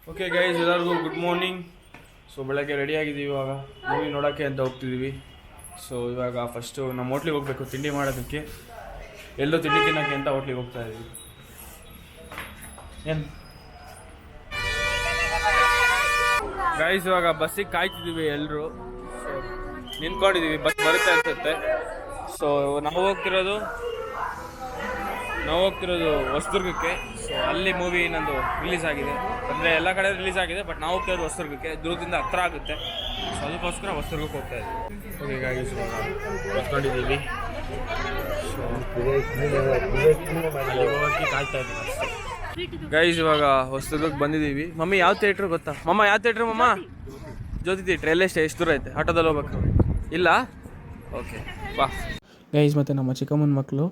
Okay guys, ಎಲ್ಲರಿಗೂ good morning. So ಬೆಳಗ್ಗೆ ready ಆಗಿದ್ದೀವಿ, ಇವಾಗ ಮೂವಿ ನೋಡೋಕ್ಕೆ ಅಂತ ಹೋಗ್ತಿದ್ದೀವಿ. ಸೊ ಇವಾಗ ಫಸ್ಟು ನಮ್ಮ ಹೋಟ್ಲಿಗೆ ಹೋಗಬೇಕು ತಿಂಡಿ ಮಾಡೋದಕ್ಕೆ. ಎಲ್ಲರೂ ತಿಂಡಿ ತಿನ್ನೋಕ್ಕೆ ಅಂತ ಹೋಟ್ಲಿಗೆ ಹೋಗ್ತಾ ಇದ್ದೀವಿ. ಏನು ಗೈಸ್, ಇವಾಗ ಬಸ್ಸಿಗೆ ಕಾಯ್ತಿದ್ದೀವಿ ಎಲ್ಲರೂ. ಸೊ ನಿಂತ್ಕೊಂಡಿದ್ದೀವಿ, ಬಸ್ ಬರುತ್ತೆ ಅನ್ಸುತ್ತೆ. ಸೊ ನಾವು ಹೋಗ್ತಿರೋದು ಹೊಸದುರ್ಗಕ್ಕೆ. ಸೊ ಅಲ್ಲಿ ಮೂವಿ ನಂದು ರಿಲೀಸ್ ಆಗಿದೆ, ಅಂದರೆ ಎಲ್ಲ ಕಡೆ ರಿಲೀಸ್ ಆಗಿದೆ. ಬಟ್ ನಾವು ಹೋಗ್ತಾ ಇರೋದು ಹೊಸದುರ್ಗಕ್ಕೆ, ದುರ್ಗದಿಂದ ಹತ್ರ ಆಗುತ್ತೆ. ಸೊ ಅದಕ್ಕೋಸ್ಕರ ಹೊಸದುರ್ಗಕ್ಕೆ ಹೋಗ್ತಾ ಇದ್ದೀವಿ. ಓಕೆ ಗೈಸ್, ಇವಾಗ ಹೊತ್ಕೊಂಡಿದ್ದೀವಿ. ಸೊ ಅಲ್ಲಿ ಹೋಗೋಕ್ಕೆ ಕಾಯ್ತಾ ಇದ್ದೀವಿ ಅಷ್ಟೇ. ಗೈಸ್, ಇವಾಗ ಹೊಸದುರ್ಗಕ್ಕೆ ಬಂದಿದ್ದೀವಿ. ಮಮ್ಮಿ ಯಾವ ಥಿಯೇಟ್ರ್ ಗೊತ್ತಾ? ಮಮ್ಮ ಯಾವ ಥಿಯೇಟ್ರು ಮಮ್ಮ? ಜ್ಯೋತಿ ಥಿಯೇಟ್ರ್. ಎಲ್ಲೆಷ್ಟು ಎಷ್ಟು ದೂರ ಐತೆ? ಆಟೋದಲ್ಲಿ ಹೋಗ್ಬೇಕು? ಇಲ್ಲ? ಓಕೆ ಬಾ ಗೈಸ್. ಮತ್ತು ನಮ್ಮ ಚಿಕ್ಕಮ್ಮನ ಮಕ್ಕಳು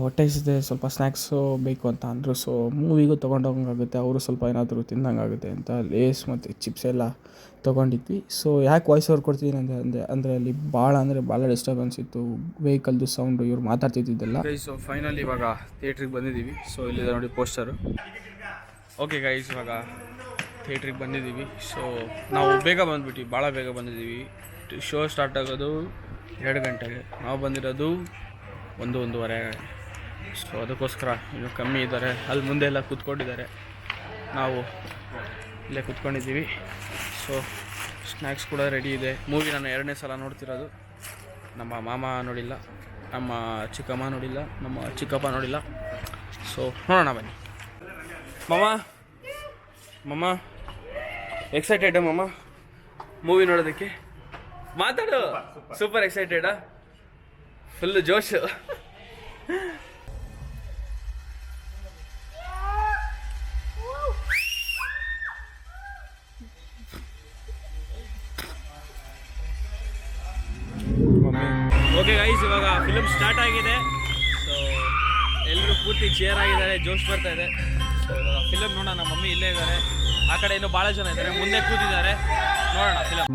ಹೊಟ್ಟೆ ಹಸಿದೆ, ಸ್ವಲ್ಪ ಸ್ನ್ಯಾಕ್ಸು ಬೇಕು ಅಂತ ಅಂದರು. ಸೊ ಮೂವಿಗೂ ತೊಗೊಂಡೋಗಂಗಾಗುತ್ತೆ, ಅವರು ಸ್ವಲ್ಪ ಏನಾದರೂ ತಿನ್ನಂಗಾಗುತ್ತೆ ಅಂತ ಲೇಸ್ ಮತ್ತು ಚಿಪ್ಸ್ ಎಲ್ಲ ತೊಗೊಂಡಿದ್ವಿ. ಸೊ ಯಾಕೆ ವಾಯ್ಸ್ ಓವರ್ ಕೊಡ್ತಿದ್ದೀನಿ ಅಂದರೆ ಅಲ್ಲಿ ಭಾಳ ಡಿಸ್ಟರ್ಬೆನ್ಸ್ ಇತ್ತು, ವೆಹಿಕಲ್ದು ಸೌಂಡು, ಇವ್ರು ಮಾತಾಡ್ತಿದ್ದಿದ್ದೆಲ್ಲ. ಸೊ ಫೈನಲಿ ಇವಾಗ ಥಿಯೇಟ್ರಿಗೆ ಬಂದಿದ್ದೀವಿ. ಸೊ ಇಲ್ಲಿದೆ ನೋಡಿ ಪೋಸ್ಟರು. ಓಕೆ ಗೈಸ್, ಇವಾಗ ಥಿಯೇಟ್ರಿಗೆ ಬಂದಿದ್ದೀವಿ. ಸೊ ನಾವು ಬೇಗ ಬಂದುಬಿಟ್ಟು, ಭಾಳ ಬೇಗ ಬಂದಿದ್ದೀವಿ. ಶೋ ಸ್ಟಾರ್ಟ್ ಆಗೋದು 2 ಗಂಟೆಗೆ, ನಾವು ಬಂದಿರೋದು 1-1:30. ಸೊ ಅದಕ್ಕೋಸ್ಕರ ಇನ್ನೂ ಕಮ್ಮಿ ಇದ್ದಾರೆ. ಅಲ್ಲಿ ಮುಂದೆ ಎಲ್ಲ ಕೂತ್ಕೊಂಡಿದ್ದಾರೆ, ನಾವು ಇಲ್ಲೇ ಕೂತ್ಕೊಂಡಿದ್ದೀವಿ. ಸೊ ಸ್ನ್ಯಾಕ್ಸ್ ಕೂಡ ರೆಡಿ ಇದೆ. ಮೂವಿ ನಾನು 2ನೇ ಸಲ ನೋಡ್ತಿರೋದು. ನಮ್ಮ ಮಾಮ ನೋಡಿಲ್ಲ, ನಮ್ಮ ಚಿಕ್ಕಮ್ಮ ನೋಡಿಲ್ಲ, ನಮ್ಮ ಚಿಕ್ಕಪ್ಪ ನೋಡಿಲ್ಲ. ಸೊ ನೋಡೋಣ ಬನ್ನಿ. ಮಮ್ಮ ಎಕ್ಸೈಟೆಡ್ ಮಮ್ಮ ಮೂವಿ ನೋಡೋದಕ್ಕೆ? ಮಾತಾಡು. ಸೂಪರ್ ಎಕ್ಸೈಟೆಡಾ? ಫುಲ್ಲು ಜೋಶು. ಓಕೆ ಗೈಸ್, ಇವಾಗ ಫಿಲಮ್ ಸ್ಟಾರ್ಟ್ ಆಗಿದೆ. ಸೊ ಎಲ್ಲರೂ ಪೂರ್ತಿ ಚೇರ್ ಆಗಿದ್ದಾರೆ, ಜೋಶ್ ಬರ್ತಾ ಇದೆ. ಸೊ ಇವಾಗ ಫಿಲಮ್ ನೋಡೋಣ. ನಮ್ಮ ಮಮ್ಮಿ ಇಲ್ಲೇ ಇದ್ದಾರೆ, ಆ ಕಡೆ ಇನ್ನೂ ಭಾಳ ಜನ ಇದ್ದಾರೆ, ಮುಂದೆ ಕೂತಿದ್ದಾರೆ. ನೋಡೋಣ ಫಿಲಮ್.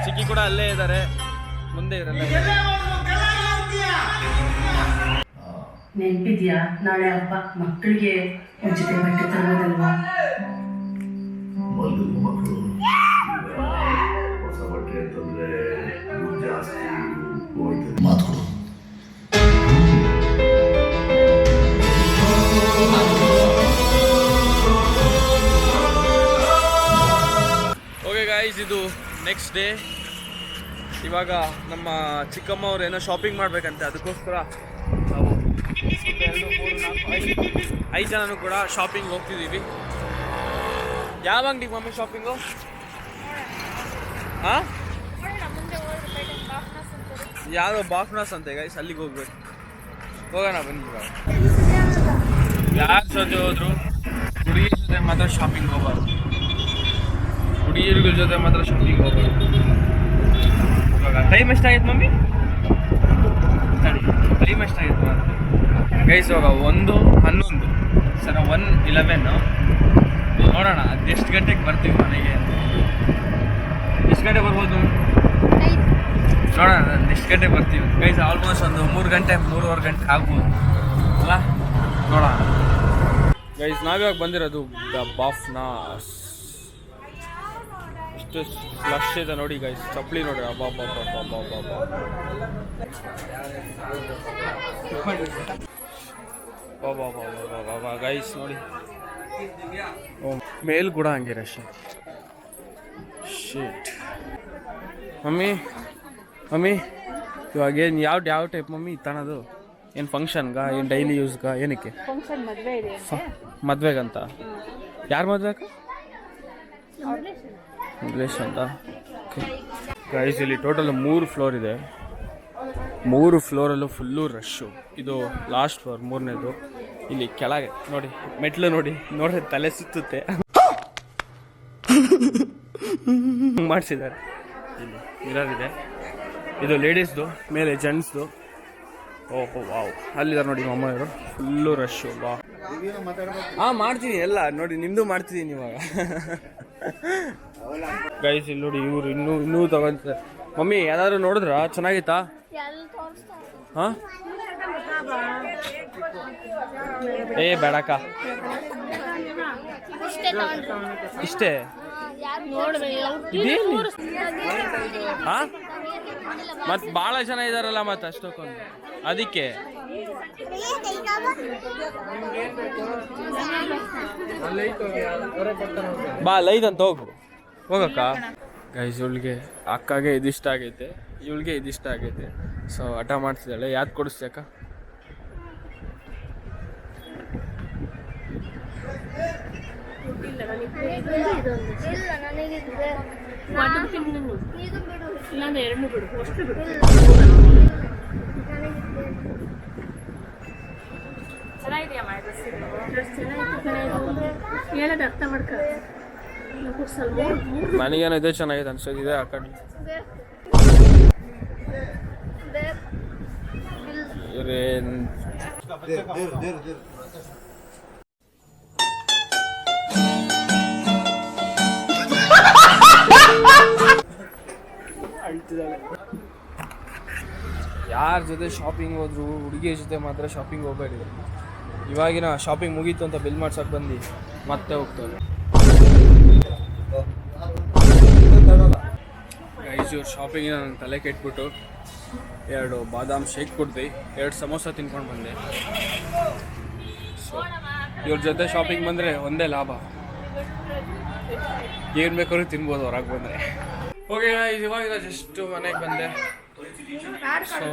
ಚಿಕ್ಕಿ ಕೂಡ ಅಲ್ಲೇ ಇದ್ದಾರೆ, ಮುಂದೆ ಇರಲ್ಲ. ನೆನಪಿದ್ಯಾ ನಾಳೆ ಹಬ್ಬ, ಮಕ್ಕಳಿಗೆ ಜೊತೆ ಬಟ್ಟೆ ತರೋದಲ್ವಾ? ಮಕ್ಕಳು ಹೊಸ ಬಟ್ಟೆ ಅಂತಂದ್ರೆ ಜಾಸ್ತಿ ಮಾತುಗಳು. ಓಕೆ ಗಾಯ್ಸ್, ಇದು ನೆಕ್ಸ್ಟ್ ಡೇ. ಇವಾಗ ನಮ್ಮ ಚಿಕ್ಕಮ್ಮ ಅವ್ರು ಏನೋ ಶಾಪಿಂಗ್ ಮಾಡ್ಬೇಕಂತೆ, ಅದಕ್ಕೋಸ್ಕರ ನಾವು 5 ಜನನೂ ಕೂಡ ಶಾಪಿಂಗ್ ಹೋಗ್ತಿದ್ದೀವಿ. ಯಾವ ಅಂಗಡಿಗೆ ಮಮ್ಮಿ ಶಾಪಿಂಗು? ಹಾಂ, ಯಾವುದೋ ಬಾಫ್ನಾಸ್ ಅಂತೆ ಗೈಸ್, ಅಲ್ಲಿಗೆ ಹೋಗ್ಬೇಕು. ಹೋಗೋಣ ಬನ್ನಿ. ಇವಾಗ ಯಾರ ಜೊತೆ ಹೋದ್ರು ಹುಡುಗಿರ ಜೊತೆ ಮಾತ್ರ ಶಾಪಿಂಗ್ ಹೋಗ್ಬಾರ್ದು, ಹುಡುಗಿಯರ್ಗಳ ಜೊತೆ ಮಾತ್ರ ಶಾಪಿಂಗ್ ಹೋಗ್ಬಾರ್ದು. ಇವಾಗ ಟೈಮ್ ಎಷ್ಟಾಗೈತೆ ಮಮ್ಮಿ? ಟೈಮ್ ಎಷ್ಟಾಗೈತೆ ಗೈಸ್? ಇವಾಗ 1:11 ಸರ 1:11. ನೋಡೋಣ ಅದೆಷ್ಟು ಗಂಟೆಗೆ ಬರ್ತೀವಿ ಮನೆಗೆ ಅಂತ. ಎಷ್ಟು ಗಂಟೆ ಬರ್ಬೋದು ನೋಡೋಣ, ಎಷ್ಟು ಗಂಟೆಗೆ ಬರ್ತೀವಿ ಗೈಸ್. ಆಲ್ಮೋಸ್ಟ್ ಒಂದು 3-3:30 ಗಂಟೆ ಆಗ್ಬೋದು ಅಲ್ಲ, ನೋಡೋಣ ಗೈಸ್. ನಾವಿವಾಗ ಬಂದಿರೋದು ಬಾಫ್ನಾಸ್. ಎಷ್ಟು ಫ್ಲಶ್ ಇದೆ ನೋಡಿ ಗೈಸ್, ಚಪ್ಪಲಿ ನೋಡಿ. ಗೈಸ್ ನೋಡಿ, ಮೇಲ್ ಕೂಡ ಹಂಗೆ ರಶ್. ಶೀಟ್ ಮಮ್ಮಿ ಇವಾಗ ಏನು ಯಾವ ಟೈಪ್ ಮಮ್ಮಿ ತನದು? ಏನು ಫಂಕ್ಷನ್ಗಾ, ಏನು ಡೈಲಿ ಯೂಸ್ಗಾ, ಏನಕ್ಕೆ? ಮದುವೆಗಂತ? ಯಾರು ಮದುವೆ ಅಕ್ಕ? ರಿಲೇಷನ್ ಅಂತ. ಗೈಸ್, ಇಲ್ಲಿ ಟೋಟಲ್ 3 ಫ್ಲೋರ್ ಇದೆ. 3 ಫ್ಲೋರಲ್ಲೂ ಫುಲ್ಲು ರಶ್ಶು. ಇದು ಲಾಸ್ಟ್ ಫ್ಲೋರ್, 3ನೇದು. ಇಲ್ಲಿ ಕೆಳಗೆ ನೋಡಿ, ಮೆಟ್ಲು ನೋಡ್ರಿ ತಲೆ ಸುತ್ತುತ್ತೆ. ಮಾಡಿಸಿದ್ದಾರೆ. ಇಲ್ಲಿ ಮಿರರ್ ಇದೆ, ಇದು ಲೇಡೀಸ್ದು, ಮೇಲೆ ಜೆಂಟ್ಸ್ದು. ಓಹೋ ವಾವ್, ಅಲ್ಲಿದ್ದಾರೆ ನೋಡಿ ಮಮ್ಮವರು. Full rush. ಬಾ ಹಾಂ ಮಾಡ್ತೀನಿ ಎಲ್ಲ ನೋಡಿ, ನಿಮ್ಮದು ಮಾಡ್ತಿದ್ದೀನಿ ಇವಾಗ. ಗೈಸ್ ಇಲ್ಲಿ ನೋಡಿ, ಇವರು ಇನ್ನೂ ತಗೊಂತಾರೆ. ಮಮ್ಮಿ ಯಾರಾದ್ರೂ ನೋಡಿದ್ರಾ? ಚೆನ್ನಾಗಿತ್ತಾ? ಹಾಂ ಏ ಬೇಡಕ್ಕ ಇಷ್ಟೇ ಹಾ ಮತ್ ಭಾಳ ಜನ ಇದಾರಲ್ಲ ಮತ್ತೆ ಅಷ್ಟಕ್ಕೊಂದು ಅದಕ್ಕೆ ಬಾ ಲೈದಂತ ಹೋಗಕ್ಕ ಗೈಸ್ ಇವಳಿಗೆ ಅಕ್ಕಗೆ ಇದಿಷ್ಟ ಆಗೈತೆ ಇವಳಿಗೆ ಇದಿಷ್ಟ ಆಗೈತೆ ಸೊ ಹಠ ಮಾಡ್ತಿದ್ದಾಳೆ ಯಾವ್ದು ಕೊಡಿಸ್ಬೇಕ ನನಗೇನೋ ಇದೇ ಚೆನ್ನಾಗಿದೆ ಅನ್ಸೋದು ಇದೆ ಆ ಕಡೆ ಇವ್ರೇನ್ ಯಾರ ಜೊತೆ ಶಾಪಿಂಗ್ ಹೋದ್ರು ಹುಡುಗಿಯ ಜೊತೆ ಮಾತ್ರ ಶಾಪಿಂಗ್ ಹೋಗಬೇಡಿ. ಇವಾಗಿನ ಶಾಪಿಂಗ್ ಮುಗೀತು ಅಂತ ಬಿಲ್ ಮಾಡ್ಸಕ್ಕೆ ಬಂದು ಮತ್ತೆ ಹೋಗ್ತಾರೆ. ಗೈಸ್ ಇವ್ರ ಶಾಪಿಂಗಿನ ನನ್ನ ತಲೆ ಕೆಟ್ಬಿಟ್ಟು 2 ಬಾದಾಮ್ ಶೇಕ್ ಕುಡ್ದು 2 ಸಮೋಸ ತಿನ್ಕೊಂಡು ಬಂದೆ. ಸೊ ಇವ್ರ ಜೊತೆ ಶಾಪಿಂಗ್ ಬಂದರೆ ಒಂದೇ ಲಾಭ, ಏನು ಬೇಕಾದ್ರೂ ತಿನ್ಬೋದು ಹೊರಗೆ ಬಂದರೆ. ಓಕೆ ಇವಾಗ ಜಸ್ಟ್ ಮನೆಗೆ ಬಂದೆ. ಸೊ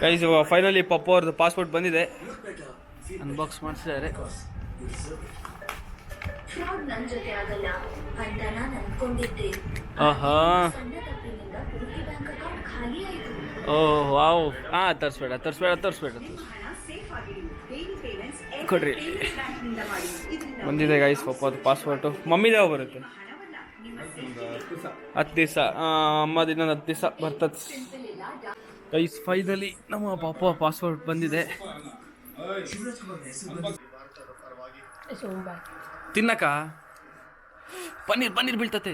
ಗೈಸ್ ಇವಾಗ ಫೈನಲಿ ಪಪ್ಪ ಅವ್ರದ್ದು ಪಾಸ್ಪೋರ್ಟ್ ಬಂದಿದೆ, ಅನ್ಬಾಕ್ಸ್ ಮಾಡಿಸಿದ್ದಾರೆ. ಓಹ್ ವಾವ್, ತರಿಸ್ಬೇಡ ಕೊಡ್ರಿ. ಬಂದಿದೆ ಗೈಸ್ ಪಪ್ಪದು ಪಾಸ್ಪೋರ್ಟು. ಮಮ್ಮಿದು ಯಾವ ಬರುತ್ತೆ? 10 ದಿವಸ. ಅಮ್ಮದು ಇನ್ನೊಂದು 10 ದಿವಸ ಬರ್ತದೆ ಗೈಸ್. ಫೈನಲಿ ನಮ್ಮ ಪಾಪ ಪಾಸ್ಪೋರ್ಟ್ ಬಂದಿದೆ. ತಿನ್ನಕ ಪನ್ನೀರ್ ಬೀಳ್ತತೆ.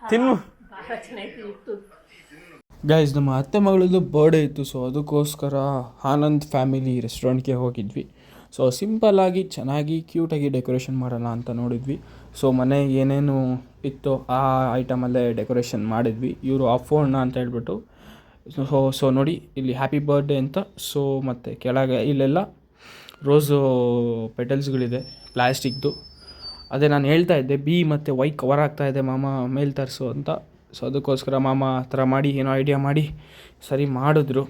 ತಿನ್ನು ಗೈಸ್. ನಮ್ಮ ಅತ್ತೆ ಮಗಳದ್ದು ಬರ್ಡೇ ಇತ್ತು, ಸೊ ಅದಕ್ಕೋಸ್ಕರ ಆನಂದ್ ಫ್ಯಾಮಿಲಿ ರೆಸ್ಟೋರೆಂಟ್ಗೆ ಹೋಗಿದ್ವಿ. ಸೊ ಸಿಂಪಲ್ಲಾಗಿ ಚೆನ್ನಾಗಿ ಕ್ಯೂಟಾಗಿ ಡೆಕೋರೇಷನ್ ಮಾಡೋಣ ಅಂತ ನೋಡಿದ್ವಿ. ಸೊ ಮನೆ ಏನೇನು ಇತ್ತು ಆ ಐಟಮಲ್ಲೇ ಡೆಕೋರೇಷನ್ ಮಾಡಿದ್ವಿ. ಇವರು ಅಫೋರ್ಣ ಅಂತ ಹೇಳ್ಬಿಟ್ಟು ಸೊ ನೋಡಿ ಇಲ್ಲಿ ಹ್ಯಾಪಿ ಬರ್ಡೇ ಅಂತ. ಸೊ ಮತ್ತು ಕೆಳಗೆ ಇಲ್ಲೆಲ್ಲ ರೋಸು ಪೆಟಲ್ಸ್ಗಳಿದೆ ಪ್ಲ್ಯಾಸ್ಟಿಕ್ದು. ಅದೇ ನಾನು ಹೇಳ್ತಾ ಇದ್ದೆ ಬಿ ಮತ್ತು ವೈ ಕವರ್ ಆಗ್ತಾಯಿದೆ ಮಾಮ ಮೇಲೆ ತರಿಸು ಅಂತ. ಸೊ ಅದಕ್ಕೋಸ್ಕರ ಮಾಮ ಆ ಥರ ಮಾಡಿ ಏನೋ ಐಡಿಯಾ ಮಾಡಿ ಸರಿ ಮಾಡಿದ್ರು.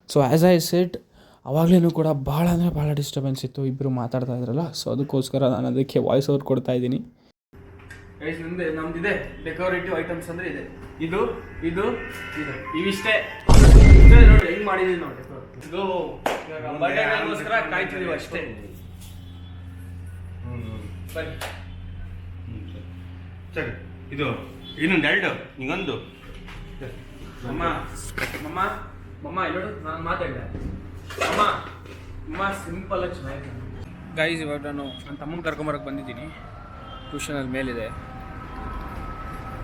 ಸೊ ಆ್ಯಸ್ ಐ ಸೆಡ್ ಅವಾಗಲೂ ಕೂಡ ಭಾಳ ಅಂದರೆ ಭಾಳ ಡಿಸ್ಟರ್ಬೆನ್ಸ್ ಇತ್ತು, ಇಬ್ಬರು ಮಾತಾಡ್ತಾ ಇದ್ರಲ್ಲ. ಸೊ ಅದಕ್ಕೋಸ್ಕರ ನಾನು ಅದಕ್ಕೆ ವಾಯ್ಸ್ ಓವರ್ ಕೊಡ್ತಾ ಇದ್ದೀನಿ. ಮುಂದೆ ನಮ್ದಿದೆ ಡೆಕೋರೇಟಿವ್ ಐಟಮ್ಸ್ ಅಂದರೆ ಇದೆ, ಇದು ಇದು ಇದು ಇವಿಷ್ಟೇ ನೋಡಿ ಹೆಂಗೆ ಮಾಡಿದ್ದೀವಿ ನೋಡಿ. ಇದು ಬರ್ಡೇಗೋಸ್ಕರ ಕಾಯ್ತಿದ್ದೀವಿ ಅಷ್ಟೇ. ಸರಿ ಇದು ಇನ್ನೊಂದು 2 ನಿಗೊಂದು ಮಮ್ಮ ಮಮ್ಮ ಮಮ್ಮ ಹೇಳು ನಾನು ಮಾತಾಡಿದೆ. ಅಮ್ಮ ಸಿಂಪಲ್ ಚೆನ್ನಾಗಿದೆ ಗೈಸ್. ಇವಾಗ ನಾನು ನನ್ನ ತಮ್ಮನ ಕರ್ಕೊಂಬರಕ್ಕೆ ಬಂದಿದ್ದೀನಿ. ಟ್ಯೂಷನಲ್ಲಿ ಮೇಲಿದೆ.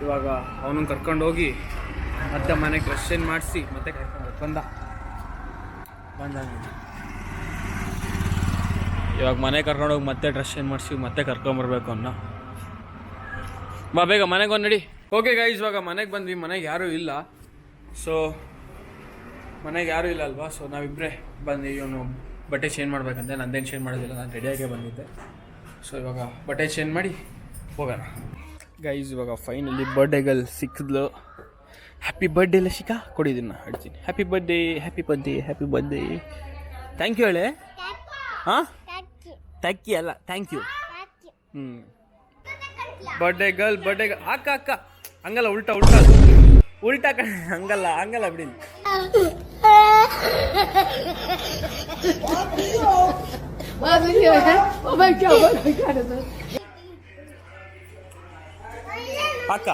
ಇವಾಗ ಅವನನ್ನು ಕರ್ಕೊಂಡು ಹೋಗಿ ಮತ್ತೆ ಮನೆಗೆ ಡ್ರೆಸ್ ಚೇಂಜ್ ಮಾಡಿಸಿ ಮತ್ತೆ ಕರ್ಕೊಂಡು ಬಂದ ಇವಾಗ ಮನೆಗೆ ಕರ್ಕೊಂಡೋಗಿ ಮತ್ತೆ ಡ್ರೆಸ್ ಚೇಂಜ್ ಮಾಡಿಸಿ ಮತ್ತೆ ಕರ್ಕೊಂಬರ್ಬೇಕು ಅನ್ನೋ. ಬಾ ಬೇಗ ಮನೆಗೆ ಬಂದು ನಡಿ. ಓಕೆ ಗೈಸ್ ಇವಾಗ ಮನೆಗೆ ಬಂದ್ವಿ. ಮನೆಗೆ ಯಾರೂ ಇಲ್ಲ. ಸೊ ಮನೆಗೆ ಯಾರೂ ಇಲ್ಲ ಅಲ್ವಾ. ಸೊ ನಾವಿಬ್ಬರೇ ಬಂದು ಇವನು ಬಟ್ಟೆ ಚೇಂಜ್ ಮಾಡ್ಬೇಕಂತೆ. ನಂದೇನು ಚೇಂಜ್ ಮಾಡೋದಿಲ್ಲ, ನಾನು ರೆಡಿಯಾಗೇ ಬಂದಿದ್ದೆ. ಸೊ ಇವಾಗ ಬಟ್ಟೆ ಚೇಂಜ್ ಮಾಡಿ ಹೋಗೋಣ ಗೈಸ್. ಇವಾಗ ಫೈನಲಿ ಬರ್ಡೇಗಲ್ಲಿ ಸಿಕ್ಕಿದ್ಲು. ಹ್ಯಾಪಿ ಬರ್ಡೇ ಲಶಿಕಾ, ಕೊಡಿದ್ದೀನಿ ಹೇಳ್ತೀನಿ. ಹ್ಯಾಪಿ ಬರ್ಡೇ ಥ್ಯಾಂಕ್ ಯು ಹೇಳೆ. ಹಾಂ ಥ್ಯಾಂಕ್ ಅಲ್ಲ ಥ್ಯಾಂಕ್ ಯು. ಬರ್ಡೇ ಗರ್ಲ್ ಅಕ್ಕ ಹಂಗಲ್ಲ, ಉಲ್ಟಾ ಕಡೆ ಹಂಗಲ್ಲ ಬಿಡಿ. ಅಕ್ಕ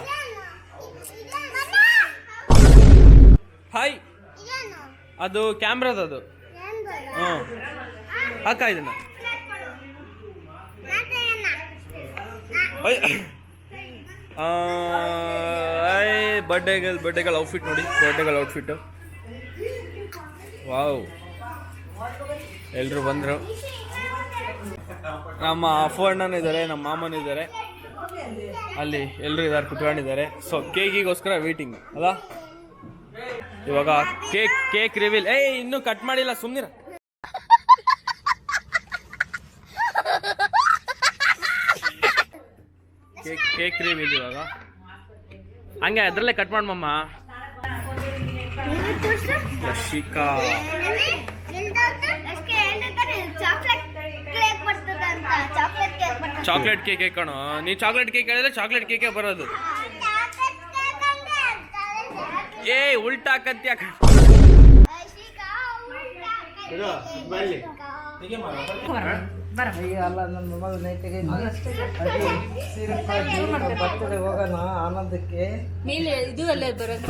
ಹಾಯ್, ಅದು ಕ್ಯಾಮ್ರಾದದು. ಹಾಕ ಇದನ್ನ. ಬರ್ಡೇಗಳ ಔಟ್ಫಿಟ್ ನೋಡಿ, ಬರ್ಡೇಗಳ ಔಟ್ಫಿಟ್ಟು. ವಾವ್, ಎಲ್ರು ಬಂದರು. ನಮ್ಮ ಅಪ್ಪಣ್ಣನೂ ಇದ್ದಾರೆ, ನಮ್ಮ ಮಾಮನೂ ಇದ್ದಾರೆ, ಅಲ್ಲಿ ಎಲ್ಲರೂ ಇದ್ದಾರೆ, ಕುತ್ಕೊಂಡಿದ್ದಾರೆ. ಸೊ ಕೇಕಿಗೋಸ್ಕರ ವೇಟಿಂಗ್ ಅಲ್ಲ. ಇವಾಗ ಕೇಕ್ ರಿವೀಲ್. ಇನ್ನೂ ಕಟ್ ಮಾಡಿಲ್ಲ, ಸುಮ್ಮನಿರ. ಕೇಕ್ ರಿವೀಲ್ ಇವಾಗ. ಹಂಗೆ ಅದರಲ್ಲೇ ಕಟ್ ಮಾಡಮ್ಮ. ರಶಿಕಾ ಚಾಕ್ಲೇಟ್ ಕೇಕ್ ಕಣೋ. ನೀ ಚಾಕ್ಲೇಟ್ ಕೇಕ್ ಹೇಳಿದ್ರೆ ಚಾಕ್ಲೇಟ್ ಕೇಕೆ ಬರೋದು. ಉಲ್ಟಾ ಹಾಕಂತ್ಯ. ಅಲ್ಲ ನನ್ನ ಮೊಬೈಲ್ ನೈಟಿಗೆ ಬರ್ತಡೆ ಹೋಗೋಣ ಆನಂದಕ್ಕೆ. ಇದು ಅಲ್ಲೇ ಬರೋದು.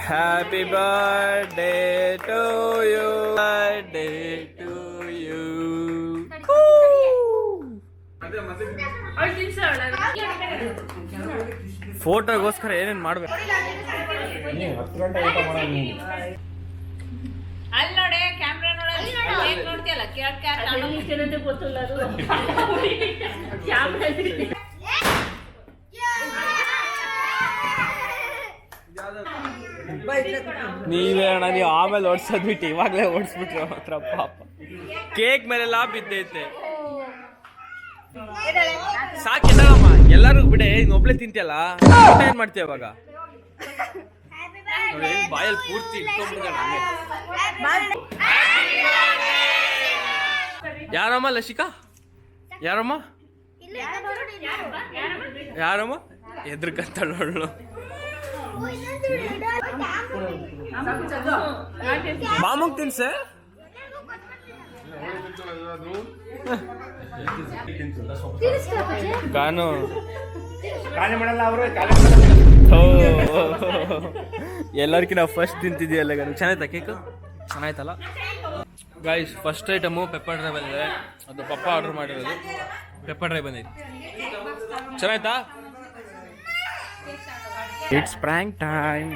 Happy birthday to you, birthday to you. ಫೋಟೋಗೋಸ್ಕರ ಏನೇನು ಮಾಡ್ಬೇಕು? ಅಲ್ಲಿ ನೋಡಿ ಕ್ಯಾಮ್ರಾ ನೋಡ್ತೀಯಲ್ಲ, ಗೊತ್ತಿಲ್ಲ ಅದು. ನೀವೇ ಅಣ್ಣ, ನೀವು ಆಮೇಲೆ ಓಡಿಸೋದ್ ಬಿಟ್ಟು ಇವಾಗಲೇ ಓಡಿಸ್ಬಿಟ್ರೆ ಮಾತ್ರ ಪಾಪ. ಕೇಕ್ ಮೇಲೆಲ್ಲ ಬಿದ್ದೈತೆ. ಸಾಕಿದಳಮ್ಮ, ಎಲ್ಲರೂ ಬಿಡೆ. ಇನ್ನು ಒಬ್ಳೆ ತಿಂತಿಯಲ್ಲ, ಏನ್ ಮಾಡ್ತೀಯ ಇವಾಗ? ಬಾಯಲ್ಲಿ ಪೂರ್ತಿ ಇಟ್ಕೊಂಡ್ಬಿಡ್ತಾಳೆ. ಯಾರಮ್ಮ ಲಶಿಕಾ? ಯಾರಮ್ಮ ಎದ್ರಕಂತಳು. ಮಾಮಂಗ್ ತಿನ್ಸೆ. ಗಾನು ಎಲ್ಲರಿಗಿಂತ ಫಸ್ಟ್ ತಿಂತಿದ್ದೀಯಲ್ಲ. ಚೆನ್ನಾಯ್ತಾ ಕೇಕು? ಚೆನ್ನಾಯ್ತಲ್ಲ guys. First item pepper dry ಬಂದಿದೆ. ಅದು ಪಪ್ಪ ಆರ್ಡರ್ ಮಾಡಿರೋದು ಪೆಪ್ಪರ್ ಡ್ರೈ ಬಂದಿದೆ. ಚೆನ್ನಾಯ್ತಾ? It's prank time.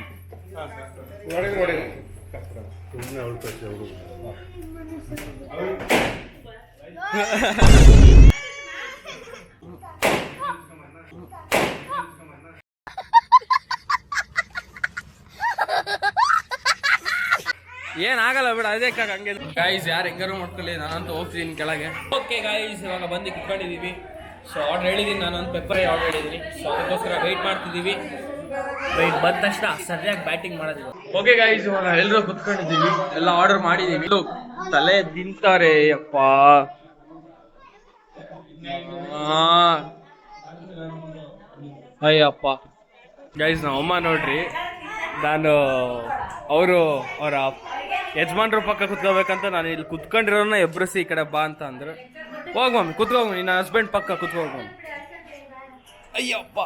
ಏನಾಗಲ್ಲ ಬಿಡ, ಅದೇ ಹಂಗೆ. ಗಾಯ್ಸ್ ಯಾರು ಹೆಂಗಾರು ಮಾಡ್ಕೊಳ್ಳಿ, ನಾನಂತೂ ಹೋಗ್ತಿದ್ದೀನಿ ಕೆಳಗೆ. ಓಕೆ ಗಾಯ್ಸ್, ಇವಾಗ ಬಂದು ಕುತ್ಕೊಂಡಿದ್ದೀವಿ. ಸೊ ಆರ್ಡರ್ ಹೇಳಿದ್ದೀನಿ, ನಾನೊಂದು ಪೆಪ್ಪರ್ ಆರ್ಡರ್ ಹೇಳಿದ್ದೀನಿ. ಸೊ ಅದಕ್ಕೋಸ್ಕರ ವೆಯ್ಟ್ ಮಾಡ್ತಿದ್ದೀವಿ. ವೆಯ್ಟ್ ಬಂದ ತಕ್ಷಣ ಸರಿಯಾಗಿ ಬ್ಯಾಟಿಂಗ್ ಮಾಡೋದಿಲ್ಲ. ಓಕೆ ಗಾಯ್ಸ್, ಇವಾಗ ಎಲ್ಲರೂ ಕುತ್ಕೊಂಡಿದ್ದೀವಿ, ಎಲ್ಲ ಆರ್ಡರ್ ಮಾಡಿದ್ದೀವಿ. ತಲೆ ತಿಂತಾರೆ ಅಪ್ಪ. ಅಯ್ಯಪ್ಪ ಗೈಸ್, ನಮ್ಮ ಅಮ್ಮ ನೋಡ್ರಿ, ನಾನು ಅವರ ಯಜಮಾನ್ರ ಪಕ್ಕ ಕುತ್ಕೋಬೇಕಂತ ನಾನು ಇಲ್ಲಿ ಕುತ್ಕೊಂಡಿರೋನ ಎಬ್ರಸಿ ಈ ಕಡೆ ಬಾ ಅಂತ ಅಂದ್ರೆ, ಹೋಗ್ ಮಮ್ಮಿ ಕುತ್ಕೋಗ್, ನಿನ್ನ ಹಸ್ಬೆಂಡ್ ಪಕ್ಕ ಕುತ್ಕೋಗ್ ಮಮ್ಮಿ. ಅಯ್ಯಪ್ಪ,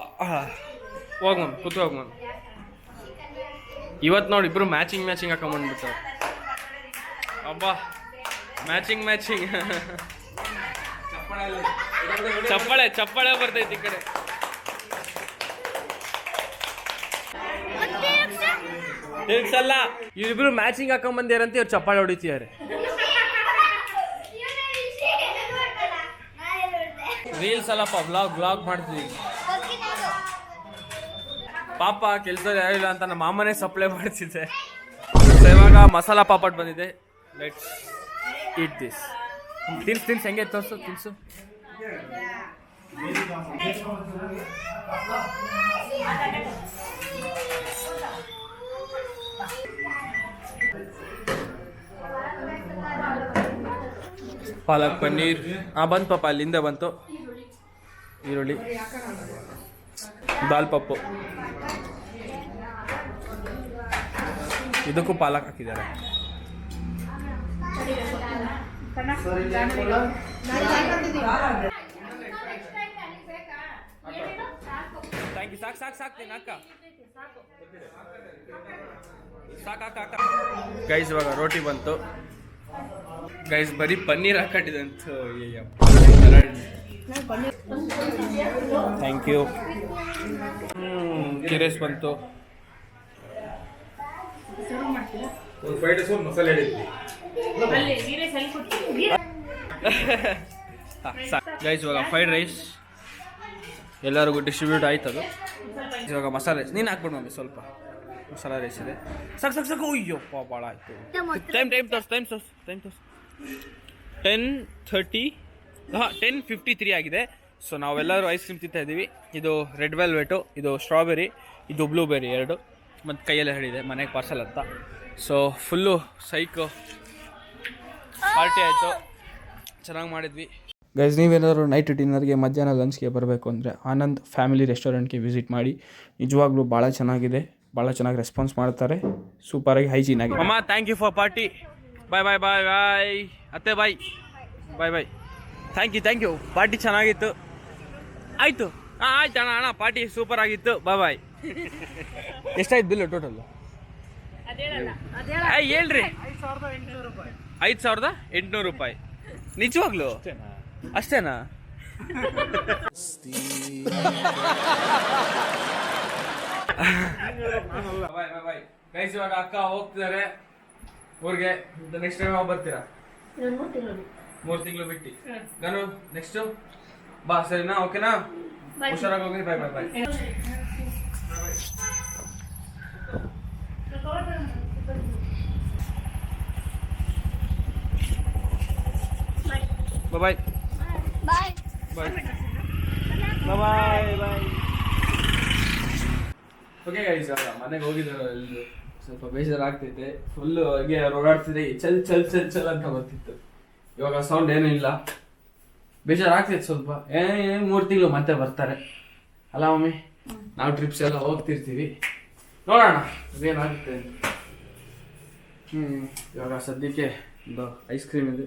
ಹೋಗ್ ಮಮ್ಮಿ ಕುತ್ಕೋಗ್ ಮಮ್ಮಿ. ಇವತ್ತು ನೋಡಿ ಇಬ್ರು ಮ್ಯಾಚಿಂಗ್ ಹಾಕೊಂಡ್ಬಂದ್ಬಿಟ್ಟು. ಅಬ್ಬಾ, ಮ್ಯಾಚಿಂಗ್ ಚಪ್ಪಾಳೆ ಬರ್ತೈತಿ ಈ ಕಡೆ. ತಿರ್ಗ್ಸಲ್ಲ, ಇವ್ರಿಬ್ರು ಮ್ಯಾಚಿಂಗ್ ಹಾಕೊಂಡ್ ಬಂದಿರಂತ ಇವ್ರು ಚಪ್ಪಾಳೆ ಹೊಡಿತಿದ್ದಾರೆ. ರೀಲ್ಸ್ ಅಲ್ಲಪ್ಪ, ವ್ಲಾಗ್ ಮಾಡ್ತಿದ್ದೀವಿ. ಪಾಪ ಕೆಲಸ ಯಾರಿಲ್ಲ ಅಂತ ನಮ್ಮ ಮಾಮನೇ ಸಪ್ಲೈ ಮಾಡ್ತಿದ್ದೆ. ಇವಾಗ ಮಸಾಲಾ ಪಾಪಡ್ ಬಂದಿದೆ. Let's heat this. ತಿನ್ಸು ಹೆಂಗೆ ತೋರಿಸು, ತಿನ್ಸು. ಪಾಲಕ್ ಪನ್ನೀರ್ ಬಂತು ಪಾಪ, ಅಲ್ಲಿಂದ ಬಂತು. ಈರುಳ್ಳಿ, ದಾಲ್ ಪಪ್ಪು, ಇದಕ್ಕೂ ಪಾಲಕ್ ಹಾಕಿದ್ದಾರೆ. Thank you. ಸಾಕು ಅಕ್ಕ. ಗೈಸ್ ಇವಾಗ ರೋಟಿ ಬಂತು ಗೈಸ್, ಬರೀ ಪನ್ನೀರ್ ಹಾಕೊಂಡಿದಂತು. Thank you. ಕಿರೇಸ್ ಬಂತು. ಮಸಾಲೆ ಗೈಸ್ ಇವಾಗ ಫ್ರೈಡ್ ರೈಸ್ ಎಲ್ಲರಿಗೂ ಡಿಸ್ಟ್ರಿಬ್ಯೂಟ್ ಆಯ್ತದು. ಇವಾಗ ಮಸಾಲೆ ರೈಸ್ ನೀನು ಹಾಕ್ಬಿಡು ಮಮ್ಮಿ, ಸ್ವಲ್ಪ ಮಸಾಲೆ ರೈಸ್ ಇದೆ. ಸಾಕು ಅಯ್ಯಪ್ಪ ಭಾಳ ಆಯಿತು. ಟೈಮ್ ತೋರ್ಸು 10:30 10:53 ಆಗಿದೆ. ಸೊ ನಾವೆಲ್ಲರೂ ಐಸ್ ಕ್ರೀಮ್ ತಿಂತಾ ಇದ್ದೀವಿ. ಇದು ರೆಡ್ ವೆಲ್ವೆಟು, ಇದು ಸ್ಟ್ರಾಬೆರಿ, ಇದು ಬ್ಲೂಬೆರಿ 2, ಮತ್ತು ಕೈಯಲ್ಲೇ ಹೇಳಿದೆ ಮನೆಗೆ ಪಾರ್ಸಲ್ ಅಂತ. ಸೊ ಫುಲ್ಲು ಸೈಕು ಪಾರ್ಟಿ ಆಯಿತು, ಚೆನ್ನಾಗಿ ಮಾಡಿದ್ವಿ. ಗೈಸ್, ನೀವೇನಾದರೂ ನೈಟ್ ಡಿನ್ನರ್ಗೆ ಮಧ್ಯಾಹ್ನ ಲಂಚ್ಗೆ ಬರಬೇಕು ಅಂದರೆ ಆನಂದ್ ಫ್ಯಾಮಿಲಿ ರೆಸ್ಟೋರೆಂಟ್ಗೆ ವಿಸಿಟ್ ಮಾಡಿ. ನಿಜವಾಗ್ಲೂ ಭಾಳ ಚೆನ್ನಾಗಿದೆ, ಭಾಳ ಚೆನ್ನಾಗಿ ರೆಸ್ಪಾನ್ಸ್ ಮಾಡ್ತಾರೆ, ಸೂಪರಾಗಿ ಹೈಜೀನ್ ಆಗಿ. ಅಮ್ಮ ಥ್ಯಾಂಕ್ ಯು ಫಾರ್ ಪಾರ್ಟಿ. ಬಾಯ್ ಬಾಯ್ ಬಾಯ್ ಬಾಯ್ ಅತ್ತೆ, ಬಾಯ್ ಬಾಯ್ ಬಾಯ್. ಥ್ಯಾಂಕ್ ಯು ಪಾರ್ಟಿ ಚೆನ್ನಾಗಿತ್ತು. ಆಯಿತು ಆಯ್ತು ಅಣ್ಣ ಪಾರ್ಟಿ ಸೂಪರ್ ಆಗಿತ್ತು. ಬಾಯ್. ಎಷ್ಟಾಯ್ತು ಬಿಲ್ಲು ಟೋಟಲ್ಲು? ಹೇಳ್ರಿ. 5,800 ರೂಪಾಯಿ. ನಿಜವಾಗ್ಲು ಅಷ್ಟೇನಾ? ಗೈಸ್ ಇವಾಗ ಅಕ್ಕ ಹೋಗ್ತಿದ್ದಾರೆ ಊರಿಗೆ. ನೆಕ್ಸ್ಟ್ ಟೈಮ್ ಯಾವಾಗ ಬರ್ತೀರಾ? 3 ತಿಂಗಳು ಬಿಟ್ಟು. ನಾನು ನೆಕ್ಸ್ಟ್ ಬಾ, ಸರಿನಾ? ಓಕೆನಾ? ಹುಷಾರಾಗಿ ಹೋಗಿ. ಬಾಯ್ ಬಾಯ್ ಬಾಯ್. ಬಾಯ್ ಬಾಯ್ ಬಾಯ್ ಬಾಯ್ ಬಾಯ್. ಓಕೆ ಗೈಸ್, ಮನೆಗೆ ಹೋಗಿದ್ದಾರೆ ಎಲ್ಲರೂ. ಸ್ವಲ್ಪ ಬೇಜಾರಾಗ್ತೈತೆ, ಫುಲ್ಲು ಹಾಗೆ ಓಡಾಡ್ತಿದೆ. ಚಲ್ ಅಂತ ಬರ್ತಿತ್ತು. ಇವಾಗ ಸೌಂಡ್ ಏನೂ ಇಲ್ಲ, ಬೇಜಾರಾಗ್ತೈತೆ ಸ್ವಲ್ಪ. 3 ತಿಂಗಳು ಮತ್ತೆ ಬರ್ತಾರೆ ಅಲ್ಲ ಮಮ್ಮಿ? ನಾವು ಟ್ರಿಪ್ಸ್ ಎಲ್ಲ ಹೋಗ್ತಿರ್ತೀವಿ, ನೋಡೋಣ ಅದೇನಾಗುತ್ತೆ ಅಂತ. ಇವಾಗ ಸದ್ಯಕ್ಕೆ ಒಂದು ಐಸ್ ಕ್ರೀಮ್ ಇದೆ,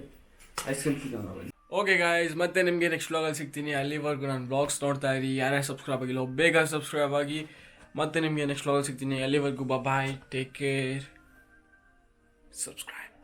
ಐಸ್ ಕ್ರೀಮ್ ತಿನ್ನೋಣ. ಓಕೆ ಗಾಯ್ಸ್, ಮತ್ತೆ ನಿಮಗೆ ನೆಕ್ಸ್ಟ್ ವ್ಲಾಗಲ್ಲಿ ಸಿಗ್ತೀನಿ. ಅಲ್ಲಿವರೆಗೂ ನಾನು ಬ್ಲಾಗ್ಸ್ ನೋಡ್ತಾ ಇರಿ. ಯಾರ್ಯಾರು ಸಬ್ಸ್ಕ್ರೈಬ್ ಆಗಿಲ್ಲ ಬೇಗ ಸಬ್ಸ್ಕ್ರೈಬ್ ಆಗಿ. ಮತ್ತೆ ನಿಮಗೆ ನೆಕ್ಸ್ಟ್ ವ್ಲಾಗಲ್ಲಿ ಸಿಗ್ತೀನಿ. ಅಲ್ಲಿವರೆಗೂ ಬಾಯ್, ಟೇಕ್ ಕೇರ್, ಸಬ್ಸ್ಕ್ರೈಬ್.